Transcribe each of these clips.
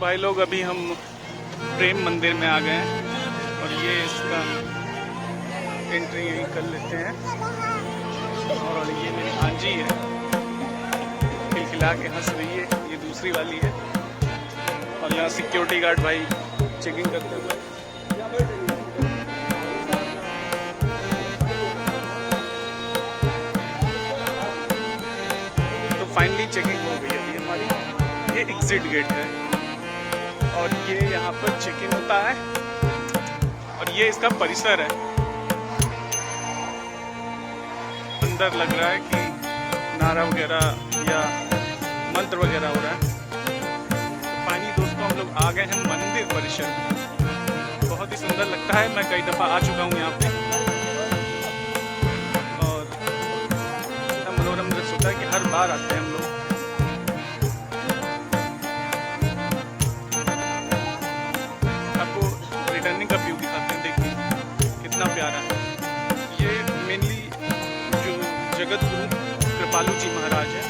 भाई लोग अभी हम प्रेम मंदिर में आ गए हैं और ये इसका एंट्री यहीं कर लेते हैं। और ये मेरी भांजी है, खिलखिला के हंस रही है, ये दूसरी वाली है। और यहाँ सिक्योरिटी गार्ड भाई चेकिंग करते हुए। तो फाइनली चेकिंग हो गई अभी हमारी। ये एग्जिट गेट है और ये यहाँ पर चेकिंग होता है और ये इसका परिसर है। अंदर लग रहा है कि नारा वगैरह या मंत्र वगैरह हो रहा है। फाइनली दोस्तों हम लोग आ गए हैं मंदिर परिसर। बहुत ही सुंदर लगता है, मैं कई दफ़ा आ चुका हूँ यहाँ पे और इतना मनोरम दृश्य होता है कि हर बार आते हैं हम लोग। आपको रिटर्निंग का व्यू दिखाते हैं, देखिए कितना प्यारा है। ये मेनली जो जगत गुरु कृपालू जी महाराज है,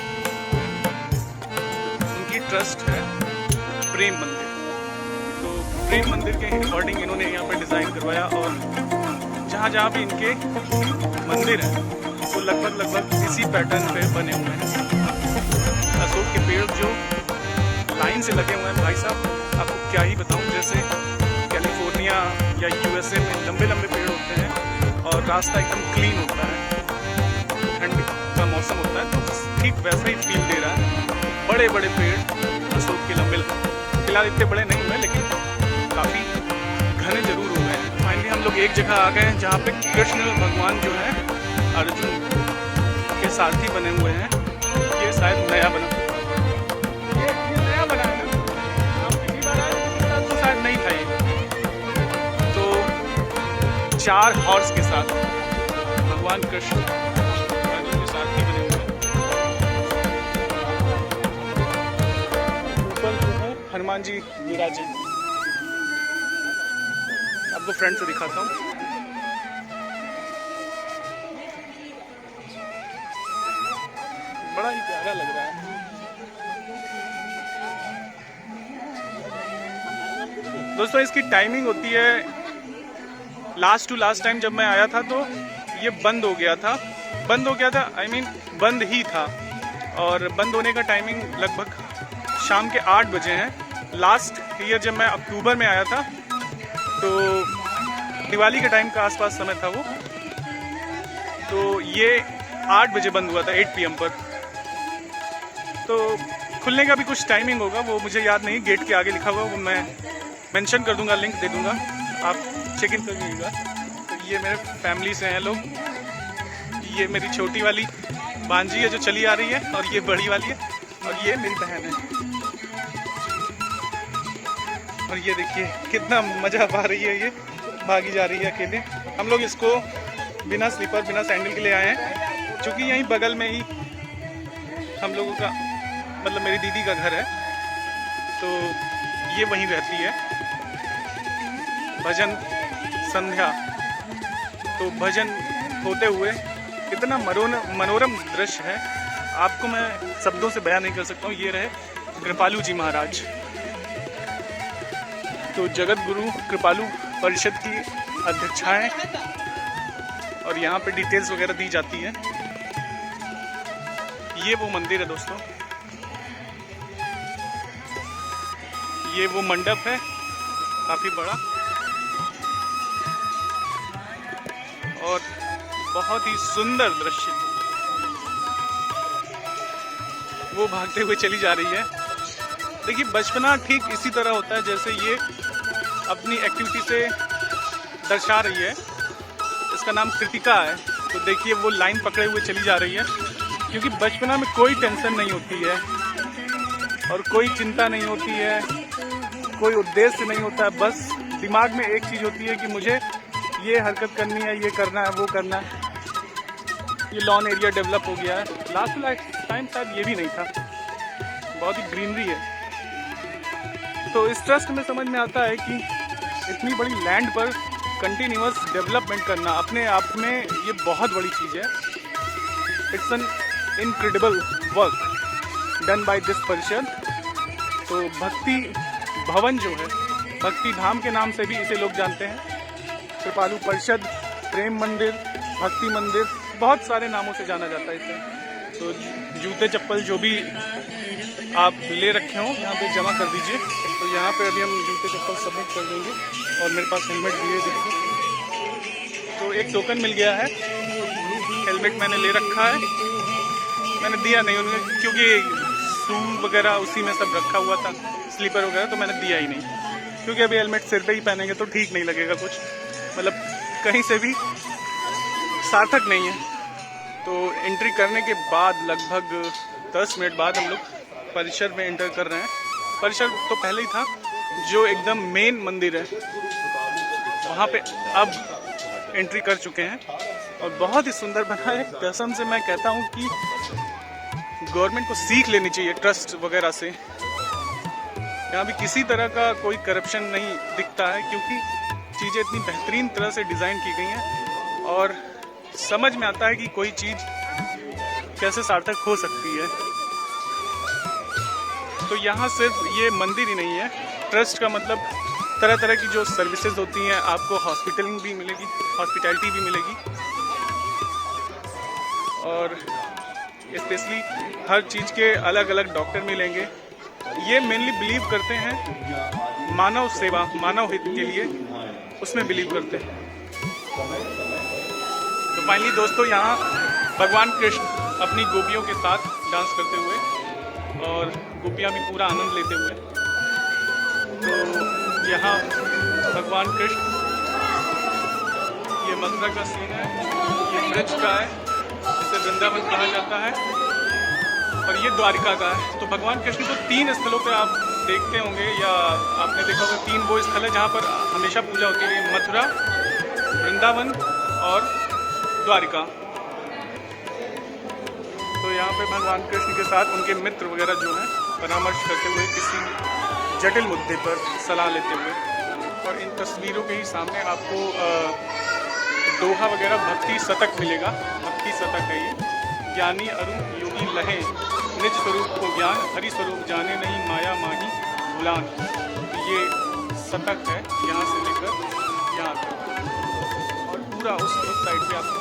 उनकी ट्रस्ट है प्रेम मंदिर। तो प्रेम मंदिर के अकॉर्डिंग इन्होंने यहाँ पर डिज़ाइन करवाया और जहाँ जहाँ भी इनके मंदिर हैं वो लगभग इसी पैटर्न पे बने हुए हैं। अशोक के पेड़ जो लाइन से लगे हुए हैं भाई साहब, आपको क्या ही बताऊँ। जैसे कैलिफोर्निया या यूएसए में लंबे लंबे पेड़ होते हैं और रास्ता एकदम क्लीन होता है, ठंड का मौसम होता है, तो ठीक वैसा ही फील दे रहा है। बड़े बड़े पेड़ अशोक के लंबे, फिलहाल इतने बड़े नहीं हुए लेकिन काफ़ी घने जरूर हो गए हैं। फाइनली हम लोग एक जगह आ गए हैं जहाँ पे कृष्ण भगवान जो है अर्जुन के सारथी बने हुए हैं। ये शायद नया बना, ये नया बना है ना, आप पिछली बार आए तो शायद नहीं था ये। तो 4 हॉर्स के साथ भगवान कृष्ण अर्जुन के सारथी बने हुए हैं। ऊपर जो है हनुमान जी विराजे। आपको फ्रंट से दिखाता हूँ। बड़ा ही प्यारा लग रहा है। दोस्तों इसकी टाइमिंग होती है, लास्ट टू लास्ट टाइम जब मैं आया था तो ये बंद हो गया था, बंद ही था। और बंद होने का टाइमिंग लगभग शाम के 8 बजे हैं। लास्ट ईयर जब मैं अक्टूबर में आया था तो दिवाली के टाइम का आसपास समय था वो, तो ये 8 बजे बंद हुआ था, 8 PM पर। तो खुलने का भी कुछ टाइमिंग होगा, वो मुझे याद नहीं, गेट के आगे लिखा हुआ वो मैं मेंशन कर दूंगा, लिंक दे दूंगा, आप चेक इन कर लीजिएगा। तो ये मेरे फैमिली से हैं लोग। ये मेरी छोटी वाली भांजी है जो चली आ रही है और ये बड़ी वाली है और ये मेरी बहन है। और ये देखिए कितना मजा आ रही है, ये भागी जा रही है अकेले। हम लोग इसको बिना स्लीपर बिना सैंडल के ले आए हैं क्योंकि यहीं बगल में ही हम लोगों का मतलब मेरी दीदी का घर है, तो ये वहीं रहती है। भजन संध्या, तो भजन होते हुए कितना मनोरम दृश्य है, आपको मैं शब्दों से बयान नहीं कर सकता हूँ। ये रहे कृपालू जी महाराज। तो जगत गुरु कृपालू परिषद की अध्यक्षाएं और यहाँ पे डिटेल्स वगैरह दी जाती है। ये वो मंदिर है दोस्तों, ये वो मंडप है काफी बड़ा और बहुत ही सुंदर दृश्य। वो भागते हुए चली जा रही है। देखिए बचपना ठीक इसी तरह होता है जैसे ये अपनी एक्टिविटी से दर्शा रही है। इसका नाम कृतिका है। तो देखिए वो लाइन पकड़े हुए चली जा रही है क्योंकि बचपना में कोई टेंशन नहीं होती है और कोई चिंता नहीं होती है, कोई उद्देश्य नहीं होता है। बस दिमाग में एक चीज़ होती है कि मुझे ये हरकत करनी है, ये करना है, वो करना है। ये लॉन एरिया डेवलप हो गया है। लास्ट टाइम शायद ये भी नहीं था, बहुत ही ग्रीनरी है। तो इस ट्रस्ट में समझ में आता है कि इतनी बड़ी लैंड पर कंटिन्यूअस डेवलपमेंट करना अपने आप में ये बहुत बड़ी चीज़ है। It's an incredible work done by this परिषद। तो भक्ति भवन जो है, भक्ति धाम के नाम से भी इसे लोग जानते हैं। कृपालु परिषद, प्रेम मंदिर, भक्ति मंदिर, बहुत सारे नामों से जाना जाता है इसे। तो जूते चप्पल जो भी आप ले रखे हों यहाँ पे जमा कर दीजिए। तो यहाँ पे अभी हम जूते चप्पल सबमिट कर देंगे और मेरे पास हेलमेट भी है, देखिए। तो एक टोकन मिल गया है, हेलमेट मैंने ले रखा है, मैंने दिया नहीं उन्हें क्योंकि शू वगैरह उसी में सब रखा हुआ था, स्लीपर वगैरह, तो मैंने दिया ही नहीं क्योंकि अभी हेलमेट सिर पे ही पहनेंगे तो ठीक नहीं लगेगा कुछ, मतलब कहीं से भी सार्थक नहीं है। तो एंट्री करने के बाद लगभग 10 मिनट बाद हम लोग परिसर में एंटर कर रहे हैं। परिसर तो पहले ही था, जो एकदम मेन मंदिर है वहाँ पे अब एंट्री कर चुके हैं और बहुत ही सुंदर बना है। कसम से मैं कहता हूँ कि गवर्नमेंट को सीख लेनी चाहिए ट्रस्ट वगैरह से। यहाँ भी किसी तरह का कोई करप्शन नहीं दिखता है क्योंकि चीज़ें इतनी बेहतरीन तरह से डिज़ाइन की गई हैं और समझ में आता है कि कोई चीज़ कैसे सार्थक हो सकती है। तो यहाँ सिर्फ ये मंदिर ही नहीं है, ट्रस्ट का मतलब तरह तरह की जो सर्विसेज होती हैं, आपको हॉस्पिटलिंग भी मिलेगी, हॉस्पिटैलिटी भी मिलेगी और स्पेशली हर चीज़ के अलग अलग डॉक्टर मिलेंगे। ये मेनली बिलीव करते हैं मानव सेवा, मानव हित के लिए, उसमें बिलीव करते हैं। तो फाइनली दोस्तों यहाँ भगवान कृष्ण अपनी गोपियों के साथ डांस करते हुए और गोपियाँ भी पूरा आनंद लेते हुए। तो यहाँ भगवान कृष्ण, ये मथुरा का सीन है, ये ब्रज का है, इसे वृंदावन कहा जाता है और ये द्वारिका का है। तो भगवान कृष्ण को 3 स्थलों पे आप देखते होंगे या आपने देखा होगा, 3 वो स्थल है जहाँ पर हमेशा पूजा होती है, मथुरा, वृंदावन और द्वारिका। तो यहाँ पे भगवान कृष्ण के साथ उनके मित्र वगैरह जो हैं परामर्श करते हुए किसी जटिल मुद्दे पर सलाह लेते हुए। और इन तस्वीरों के ही सामने आपको दोहा वगैरह भक्ति शतक मिलेगा। भक्ति शतक है ये। ज्ञानी अरुण योगी लहे निज स्वरूप को ज्ञान, हरि स्वरूप जाने नहीं माया माही भुलान। ये शतक है यहाँ से लेकर यहाँ तक और पूरा उस साइड पे आपको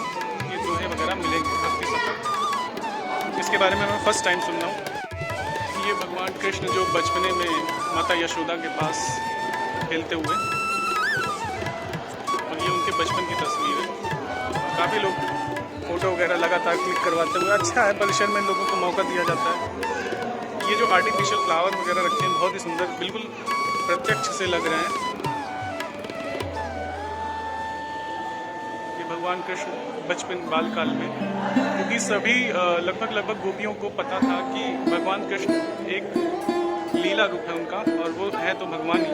ये दोहे वगैरह मिलेंगे, भक्ति शतक। इसके बारे में मैं फर्स्ट टाइम सुन रहा हूँ। ये भगवान कृष्ण जो बचपने में माता यशोदा के पास खेलते हुए, और ये उनके बचपन की तस्वीर है। काफ़ी लोग फोटो वगैरह लगातार क्लिक करवाते हुए, अच्छा है परिसर में लोगों को मौका दिया जाता है। ये जो आर्टिफिशियल फ्लावर वगैरह रखे हैं बहुत ही सुंदर, बिल्कुल प्रत्यक्ष से लग रहे हैं। ये भगवान कृष्ण बचपन बालकाल में, क्योंकि सभी लगभग गोपियों को पता था कि भगवान कृष्ण एक लीला रूप है उनका और वो है तो भगवान ही,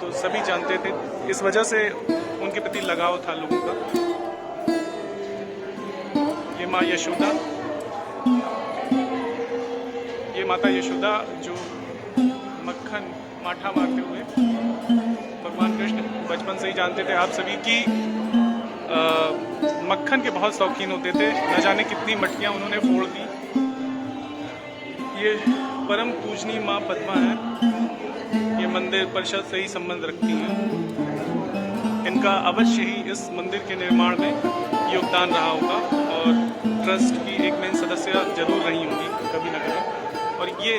तो सभी जानते थे। इस वजह से उनके प्रति लगाव था लोगों का। ये माँ यशोदा, ये माता यशोदा जो मक्खन माठा मारते हुए, भगवान कृष्ण बचपन से ही जानते थे आप सभी की मक्खन के बहुत शौकीन होते थे। न जाने कितनी मटकियाँ उन्होंने फोड़ दी। ये परम पूजनीय माँ पद्मा है, ये मंदिर परिषद से ही संबंध रखती हैं। इनका अवश्य ही इस मंदिर के निर्माण में योगदान रहा होगा और ट्रस्ट की एक मेन सदस्य जरूर रही होंगी कभी न कभी। और ये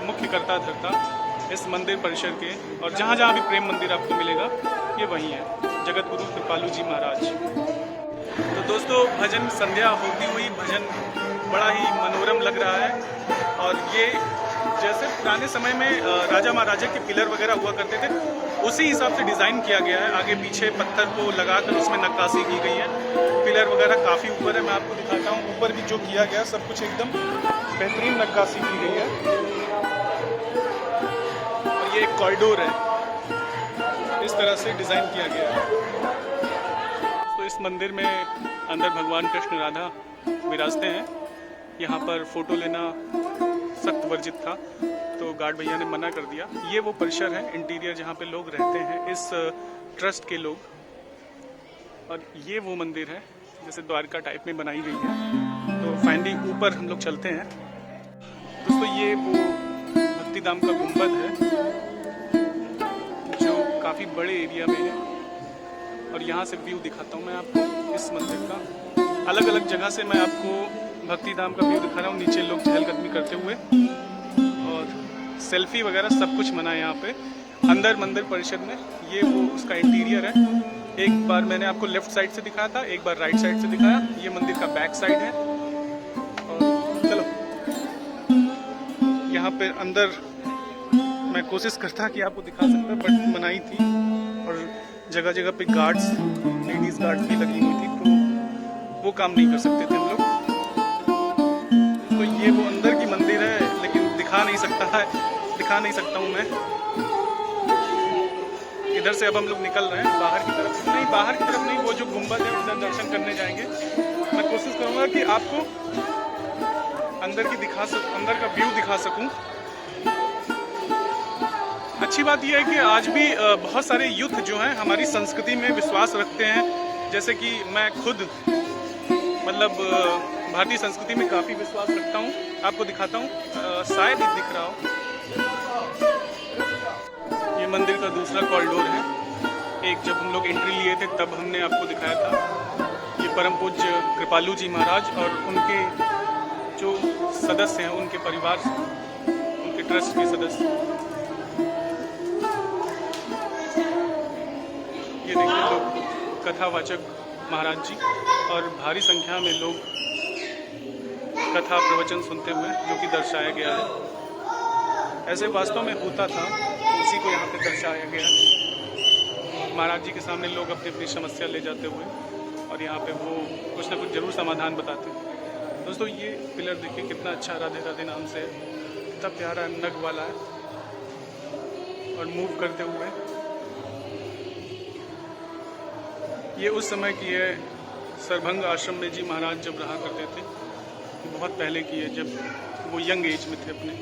मुख्य कर्ता धर्ता इस मंदिर परिसर के, और जहाँ जहाँ भी प्रेम मंदिर आपको मिलेगा ये वही है, जगत गुरु कृपालु जी महाराज। तो दोस्तों भजन संध्या होती हुई, भजन बड़ा ही मनोरम लग रहा है। और ये जैसे पुराने समय में राजा महाराजा के पिलर वगैरह हुआ करते थे, उसी हिसाब से डिज़ाइन किया गया है। आगे पीछे पत्थर को लगाकर उसमें नक्काशी की गई है। पिलर वगैरह काफ़ी ऊपर है, मैं आपको दिखाता हूँ। ऊपर भी जो किया गया सब कुछ एकदम बेहतरीन नक्काशी की गई है। और ये एक कॉरिडोर है, इस तरह से डिज़ाइन किया गया है। तो इस मंदिर में अंदर भगवान कृष्ण राधा विराजते हैं। यहाँ पर फ़ोटो लेना सख्त वर्जित था, तो गार्ड भैया ने मना कर दिया। ये वो परिसर है, इंटीरियर, जहाँ पे लोग रहते हैं इस ट्रस्ट के लोग। और ये वो मंदिर है जैसे द्वारका टाइप में बनाई गई है। तो फाइनली ऊपर हम लोग चलते हैं। दोस्तों ये वो भक्ति धाम का गुंबद है जो काफ़ी बड़े एरिया में है। और यहाँ से व्यू दिखाता हूँ मैं आपको इस मंदिर का। अलग अलग जगह से मैं आपको भक्ति धाम का व्यू दिखा रहा हूँ। नीचे लोग चहलकदमी करते हुए और सेल्फी वगैरह सब कुछ मना है यहाँ पे। अंदर मंदिर परिषद में ये वो उसका इंटीरियर है। एक बार मैंने आपको लेफ्ट साइड से दिखाया था, एक बार राइट साइड से दिखाया। ये मंदिर का बैक साइड है। और चलो यहाँ पे अंदर मैं कोशिश करता कि आपको दिखा सकता, बट मनाही थी और जगह जगह पे गार्ड्स, लेडीज गार्ड्स भी लगी हुई थी, तो वो काम नहीं कर सकते थे हम लोग। तो ये वो अंदर की मंदिर है, लेकिन दिखा नहीं सकता हूँ मैं। इधर से अब हम लोग निकल रहे हैं बाहर की तरफ नहीं, वो जो गुंबद है उधर दर्शन करने जाएंगे। मैं कोशिश करूँगा कि आपको अंदर का व्यू दिखा सकूं। अच्छी बात यह है कि आज भी बहुत सारे यूथ जो हैं हमारी संस्कृति में विश्वास रखते हैं। जैसे कि मैं खुद मतलब भारतीय संस्कृति में काफ़ी विश्वास रखता हूं। आपको दिखाता हूं, शायद ही दिख रहा हो। ये मंदिर का दूसरा कॉरिडोर है। एक जब हम लोग एंट्री लिए थे तब हमने आपको दिखाया था। ये परम पूज्य कृपालू जी महाराज और उनके जो सदस्य हैं, उनके परिवार, उनके ट्रस्ट के सदस्य। ये देखिए लोग कथावाचक महाराज जी और भारी संख्या में लोग कथा प्रवचन सुनते हुए, जो कि दर्शाया गया है। ऐसे वास्तव में होता था, उसी को यहाँ पे दर्शाया गया है। महाराज जी के सामने लोग अपनी अपनी समस्या ले जाते हुए और यहाँ पे वो कुछ ना कुछ जरूर समाधान बताते हैं। दोस्तों ये पिलर देखिए कितना अच्छा राधे राधे नाम से है, कितना प्यारा नग वाला है और मूव करते हुए। ये उस समय की है, सरभंग आश्रम में जी महाराज जब रहा करते थे, बहुत पहले की है, जब वो यंग एज में थे अपने।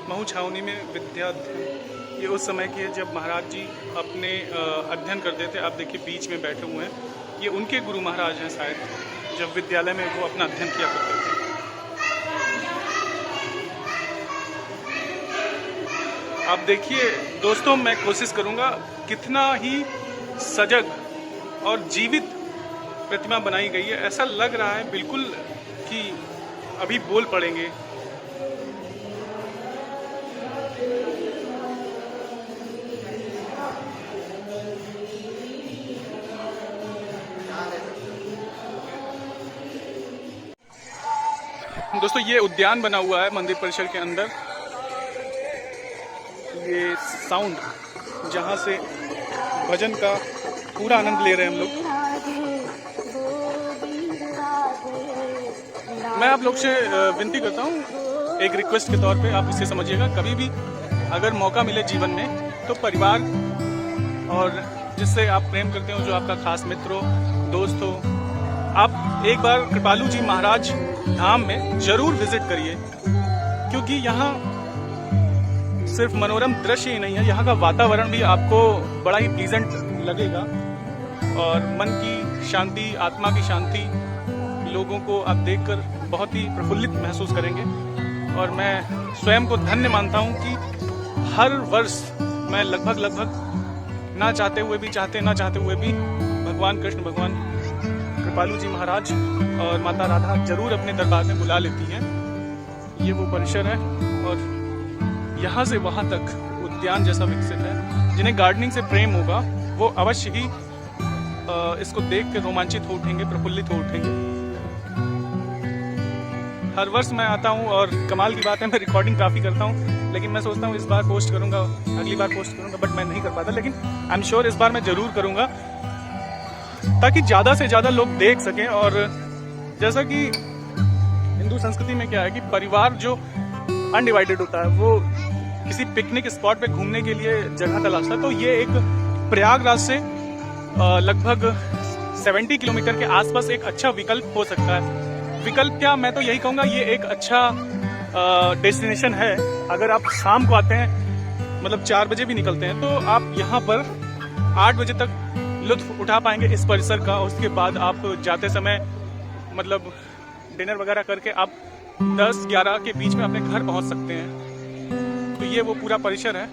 महू छावनी में विद्याध्ययन, ये उस समय की है जब महाराज जी अपने अध्ययन करते थे। आप देखिए बीच में बैठे हुए हैं, ये उनके गुरु महाराज हैं शायद, जब विद्यालय में वो अपना अध्ययन किया करते थे। आप देखिए दोस्तों, मैं कोशिश करूंगा कितना ही सजग और जीवित प्रतिमा बनाई गई है। ऐसा लग रहा है बिल्कुल कि अभी बोल पड़ेंगे। दोस्तों ये उद्यान बना हुआ है मंदिर परिसर के अंदर। ये साउंड जहाँ से भजन का पूरा आनंद ले रहे हैं हम लोग। मैं आप लोग से विनती करता हूँ, एक रिक्वेस्ट के तौर पे, आप इसे समझिएगा। कभी भी अगर मौका मिले जीवन में तो परिवार और जिससे आप प्रेम करते हो, जो आपका खास मित्र हो, दोस्त हो, आप एक बार कृपालू जी महाराज धाम में जरूर विजिट करिए। क्योंकि यहाँ सिर्फ मनोरम दृश्य ही नहीं है, यहाँ का वातावरण भी आपको बड़ा ही प्लीजेंट लगेगा और मन की शांति, आत्मा की शांति, लोगों को आप देखकर बहुत ही प्रफुल्लित महसूस करेंगे। और मैं स्वयं को धन्य मानता हूँ कि हर वर्ष मैं लगभग ना चाहते हुए भी भगवान कृष्ण, भगवान कृपालू जी महाराज और माता राधा जरूर अपने दरबार में बुला लेती हैं। ये वो परिसर है और यहाँ से वहाँ तक उद्यान जैसा विकसित है। जिन्हें गार्डनिंग से प्रेम होगा वो अवश्य ही इसको देख के रोमांचित हो उठेंगे, प्रफुल्लित हो उठेंगे। हर वर्ष मैं आता हूँ और कमाल की बात है, मैं रिकॉर्डिंग काफ़ी करता हूँ, लेकिन मैं सोचता हूँ इस बार पोस्ट करूँगा, अगली बार पोस्ट करूँगा, बट मैं नहीं कर पाता। लेकिन आई एम श्योर इस बार मैं ज़रूर करूँगा ताकि ज़्यादा से ज़्यादा लोग देख सकें। और जैसा कि हिंदू संस्कृति में क्या है कि परिवार जो अनडिवाइडेड होता है वो किसी पिकनिक स्पॉट पे घूमने के लिए जगह तलाशता है, तो ये एक प्रयागराज से लगभग 70 किलोमीटर के आसपास एक अच्छा विकल्प हो सकता है। विकल्प क्या, मैं तो यही कहूँगा ये एक अच्छा डेस्टिनेशन है। अगर आप शाम को आते हैं, मतलब 4 बजे भी निकलते हैं, तो आप यहाँ पर 8 बजे तक लुत्फ उठा पाएंगे इस परिसर का। उसके बाद आप जाते समय मतलब डिनर वगैरह करके आप 10-11 के बीच में अपने घर पहुंच सकते हैं। तो ये वो पूरा परिसर है,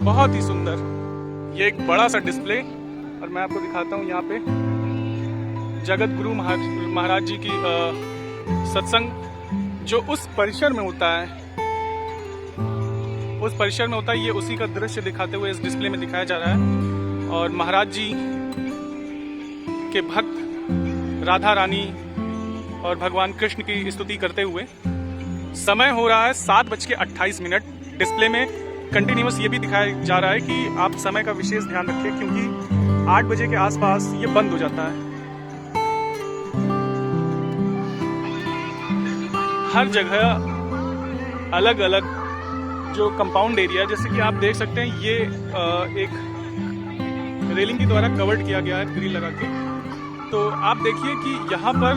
बहुत ही सुंदर। ये एक बड़ा सा डिस्प्ले, और मैं आपको दिखाता हूँ यहाँ पे जगत गुरु महाराज जी की सत्संग जो उस परिसर में होता है, उस परिसर में होता है, ये उसी का दृश्य दिखाते हुए इस डिस्प्ले में दिखाया जा रहा है। और महाराज जी के भक्त राधा रानी और भगवान कृष्ण की स्तुति करते हुए। समय हो रहा है 7:28। डिस्प्ले में कंटिन्यूअस ये भी दिखाया जा रहा है कि आप समय का विशेष ध्यान रखें, क्योंकि 8 बजे के आसपास ये बंद हो जाता है। हर जगह अलग अलग जो कंपाउंड एरिया, जैसे कि आप देख सकते हैं, ये एक रेलिंग के द्वारा कवर्ड किया गया है ग्रिल लगा के। तो आप देखिए कि यहाँ पर,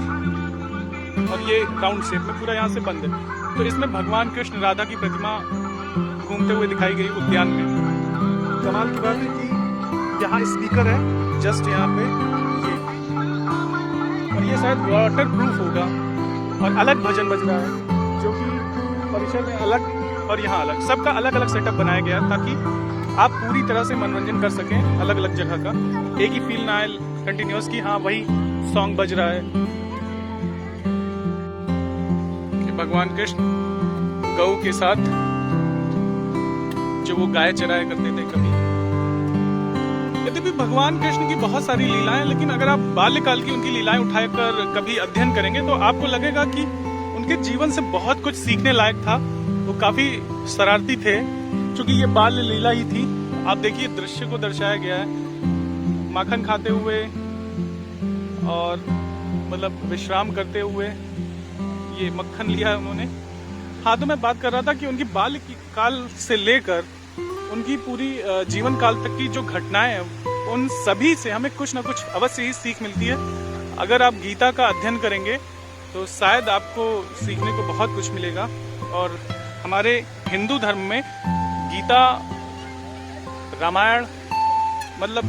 और ये राउंड शेप में पूरा यहाँ से बंद है, तो इसमें भगवान कृष्ण राधा की प्रतिमा घूमते हुए दिखाई गई उद्यान में। कमाल की बात है कि यहाँ स्पीकर है जस्ट यहाँ पे ये, और ये शायद वाटर प्रूफ होगा, और अलग भजन बज रहा है जो कि परिसर में अलग और यहाँ अलग, सबका अलग अलग सेटअप बनाया गया है ताकि आप पूरी तरह से मनोरंजन कर सकें अलग अलग जगह का। एक ही फील ना आए कंटिन्यूअस कि हाँ वही सॉन्ग बज रहा है। कि भगवान कृष्ण गौ के साथ जो वो गाय चराया करते थे कभी। यद्यपि भगवान कृष्ण की बहुत सारी लीलाएं, लेकिन अगर आप बाल्यकाल की उनकी लीलाएं उठाकर कभी अध्ययन करेंगे तो आपको लगेगा कि उनके जीवन से बहुत कुछ सीखने लायक था। वो काफी शरारती थे, क्योंकि ये बाल्य लीला ही थी। आप देखिए दृश्य को दर्शाया गया है, माखन खाते हुए और मतलब विश्राम करते हुए ये मक्खन लिया उन्होंने। हाँ, तो मैं बात कर रहा था कि उनकी बाल्य काल से लेकर उनकी पूरी जीवन काल तक की जो घटनाएं हैं, उन सभी से हमें कुछ ना कुछ अवश्य ही सीख मिलती है। अगर आप गीता का अध्ययन करेंगे तो शायद आपको सीखने को बहुत कुछ मिलेगा। और हमारे हिंदू धर्म में गीता, रामायण मतलब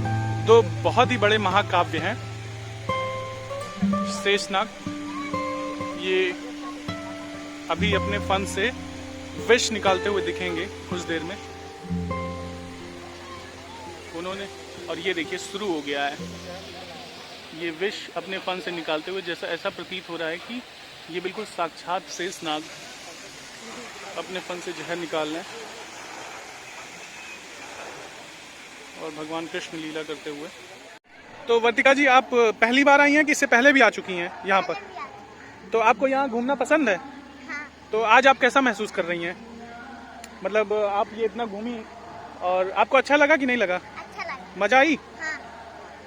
दो बहुत ही बड़े महाकाव्य हैं। शेषनाग ये अभी अपने फन से विष निकालते हुए दिखेंगे कुछ देर में उन्होंने, और ये देखिए शुरू हो गया है ये विष अपने फन से निकालते हुए। जैसा ऐसा प्रतीत हो रहा है कि ये बिल्कुल साक्षात शेषनाग अपने फन से जहर निकाल रहे हैं और भगवान कृष्ण लीला करते हुए। तो वर्तिका जी, आप पहली बार आई हैं कि इससे पहले भी आ चुकी हैं यहाँ पर? तो आपको यहाँ घूमना पसंद है? हाँ। तो आज आप कैसा महसूस कर रही हैं? मतलब आप ये इतना घूमी और आपको अच्छा लगा कि नहीं लगा? अच्छा लगा। मजा आई? हाँ।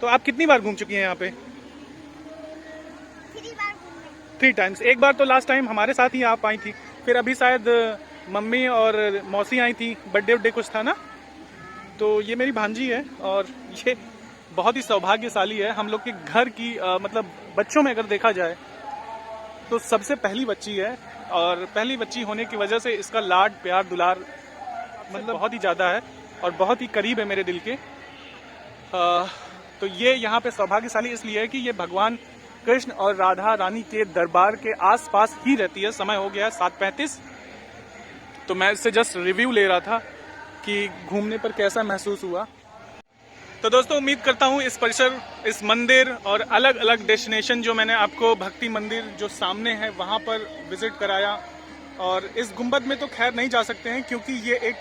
तो आप कितनी बार घूम चुकी हैं यहाँ पे? 3 बार घूमे। 3 टाइम्स। एक बार तो लास्ट टाइम हमारे साथ ही आप आई थी, फिर अभी शायद मम्मी और मौसी आई थी, बर्थडे कुछ था ना। तो ये मेरी भांजी है और ये बहुत ही सौभाग्यशाली है। हम लोग के घर की मतलब बच्चों में अगर देखा जाए तो सबसे पहली बच्ची है, और पहली बच्ची होने की वजह से इसका लाड प्यार दुलार मतलब बहुत ही ज़्यादा है और बहुत ही करीब है मेरे दिल के। तो ये यहाँ पे सौभाग्यशाली इसलिए है कि ये भगवान कृष्ण और राधा रानी के दरबार के आसपास ही रहती है। समय हो गया है 7:35। तो मैं इससे जस्ट रिव्यू ले रहा था कि घूमने पर कैसा महसूस हुआ। तो दोस्तों, उम्मीद करता हूँ इस परिसर, इस मंदिर और अलग अलग डेस्टिनेशन जो मैंने आपको भक्ति मंदिर जो सामने है वहाँ पर विजिट कराया। और इस गुंबद में तो खैर नहीं जा सकते हैं क्योंकि ये एक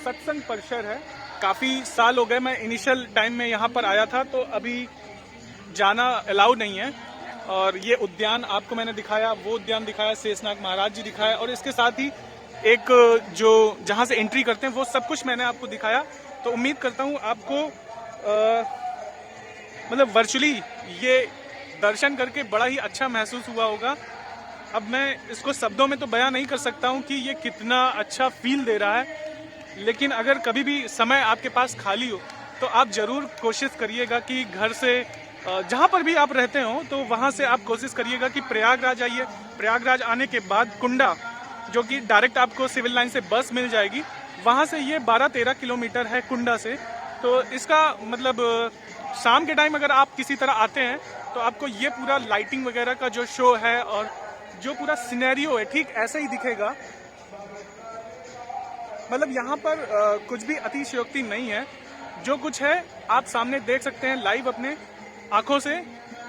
सत्संग परिसर है। काफ़ी साल हो गए, मैं इनिशियल टाइम में यहाँ पर आया था, तो अभी जाना अलाउड नहीं है। और ये उद्यान आपको मैंने दिखाया, वो उद्यान दिखाया, शेषनाग महाराज जी दिखाया, और इसके साथ ही एक जो जहाँ से एंट्री करते हैं वो सब कुछ मैंने आपको दिखाया। तो उम्मीद करता हूँ आपको मतलब वर्चुअली ये दर्शन करके बड़ा ही अच्छा महसूस हुआ होगा। अब मैं इसको शब्दों में तो बयां नहीं कर सकता हूँ कि ये कितना अच्छा फील दे रहा है, लेकिन अगर कभी भी समय आपके पास खाली हो तो आप ज़रूर कोशिश करिएगा कि घर से जहाँ पर भी आप रहते हो तो वहाँ से आप कोशिश करिएगा कि प्रयागराज आइए। प्रयागराज आने के बाद कुंडा, जो कि डायरेक्ट आपको सिविल लाइन से बस मिल जाएगी, वहाँ से ये 12-13 किलोमीटर है कुंडा से। तो इसका मतलब शाम के टाइम अगर आप किसी तरह आते हैं तो आपको ये पूरा लाइटिंग वगैरह का जो शो है और जो पूरा सिनेरियो है ठीक ऐसा ही दिखेगा। मतलब यहाँ पर कुछ भी अतिशयोक्ति नहीं है, जो कुछ है आप सामने देख सकते हैं लाइव अपने आंखों से।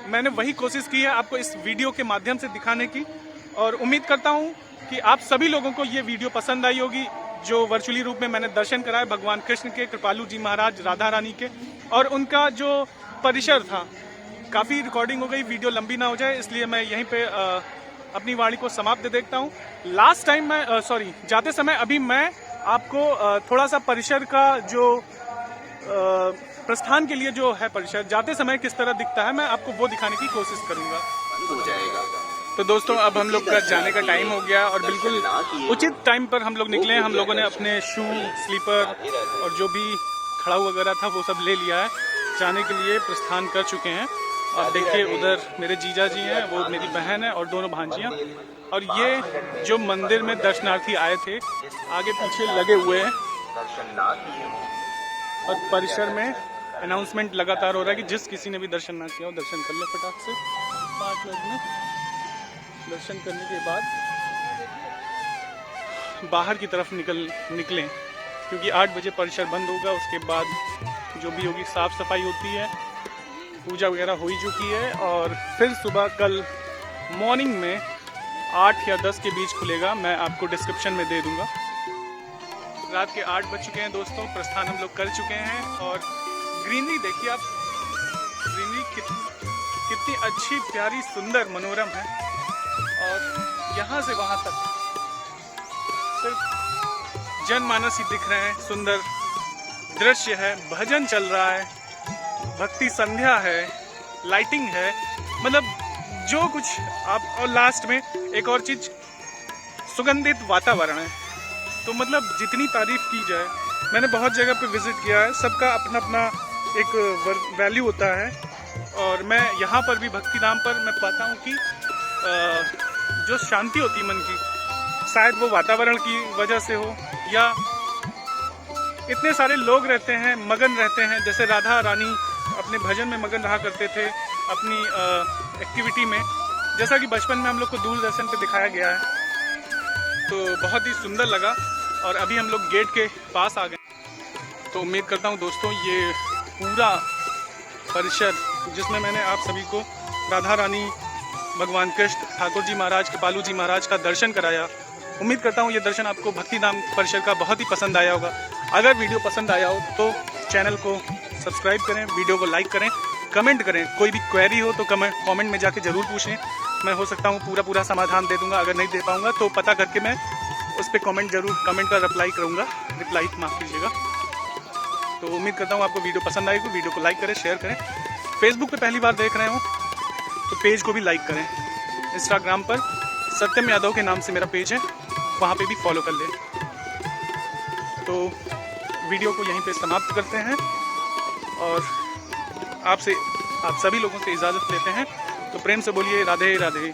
मैंने वही कोशिश की है आपको इस वीडियो के माध्यम से दिखाने की, और उम्मीद करता हूँ कि आप सभी लोगों को ये वीडियो पसंद आई होगी, जो वर्चुअली रूप में मैंने दर्शन कराए भगवान कृष्ण के, कृपालू जी महाराज, राधा रानी के, और उनका जो परिसर था। काफ़ी रिकॉर्डिंग हो गई, वीडियो लंबी ना हो जाए, इसलिए मैं यहीं पे अपनी वाणी को समाप्त देखता हूँ। लास्ट टाइम मैं जाते समय अभी मैं आपको थोड़ा सा परिसर का जो प्रस्थान के लिए जो है परिसर जाते समय किस तरह दिखता है, मैं आपको वो दिखाने की कोशिश करूंगा। हो जाएगा। तो दोस्तों अब हम लोग का जाने का टाइम हो गया और बिल्कुल उचित टाइम पर हम लोग निकले हैं। हम लोगों ने अपने शू, स्लीपर और जो भी खड़ाऊ वगैरह था वो सब ले लिया है, जाने के लिए प्रस्थान कर चुके हैं। अब देखिए उधर मेरे जीजा जी हैं, वो मेरी बहन है और दोनों भांजियाँ, और ये जो मंदिर में दर्शनार्थी आए थे आगे पीछे लगे हुए हैं, और परिसर में अनाउंसमेंट लगातार हो रहा है कि जिस किसी ने भी दर्शन ना किया हो दर्शन कर ले फटाक से। 5 मिनट में दर्शन करने के बाद बाहर की तरफ निकलें, क्योंकि 8 बजे परिसर बंद होगा। उसके बाद जो भी होगी साफ सफाई होती है, पूजा वगैरह हो ही चुकी है, और फिर सुबह कल मॉर्निंग में 8 या 10 के बीच खुलेगा। मैं आपको डिस्क्रिप्शन में दे दूंगा। रात के 8 बज चुके हैं दोस्तों, प्रस्थान हम लोग कर चुके हैं, और ग्रीनरी देखिए आप, ग्रीनरी कितनी अच्छी, प्यारी, सुंदर, मनोरम है। और यहाँ से वहाँ तक सिर्फ जनमानस ही दिख रहे हैं, सुंदर दृश्य है, भजन चल रहा है, भक्ति संध्या है, लाइटिंग है, मतलब जो कुछ आप। और लास्ट में एक और चीज, सुगंधित वातावरण है। तो मतलब जितनी तारीफ की जाए, मैंने बहुत जगह पे विजिट किया है, सबका अपना अपना एक वैल्यू होता है, और मैं यहाँ पर भी भक्ति नाम पर मैं पाता हूँ कि जो शांति होती है मन की, शायद वो वातावरण की वजह से हो, या इतने सारे लोग रहते हैं, मगन रहते हैं। जैसे राधा रानी अपने भजन में मगन रहा करते थे, अपनी एक्टिविटी में, जैसा कि बचपन में हम लोग को दूरदर्शन पे दिखाया गया है। तो बहुत ही सुंदर लगा, और अभी हम लोग गेट के पास आ गए। तो उम्मीद करता हूँ दोस्तों ये पूरा परिसर जिसमें मैंने आप सभी को राधा रानी, भगवान कृष्ण, ठाकुर जी महाराज, कृपालू जी महाराज का दर्शन कराया, उम्मीद करता हूँ ये दर्शन आपको भक्ति धाम परिसर का बहुत ही पसंद आया होगा। अगर वीडियो पसंद आया हो तो चैनल को सब्सक्राइब करें, वीडियो को लाइक करें, कमेंट करें। कोई भी क्वेरी हो तो कमेंट में जाके ज़रूर पूछें, मैं हो सकता हूँ पूरा समाधान दे दूँगा। अगर नहीं दे पाऊँगा तो पता करके मैं उस पर कमेंट का रिप्लाई करूँगा, माफ़ कीजिएगा। तो उम्मीद करता हूँ आपको वीडियो पसंद आएगी। वीडियो को लाइक करें, शेयर करें। फेसबुक पे पहली बार देख रहे हो तो पेज को भी लाइक करें। इंस्टाग्राम पर सत्यम यादव के नाम से मेरा पेज है, वहाँ पे भी फॉलो कर लें। तो वीडियो को यहीं पे समाप्त करते हैं, और आप सभी लोगों से इजाज़त लेते हैं। तो प्रेम से बोलिए राधे राधे।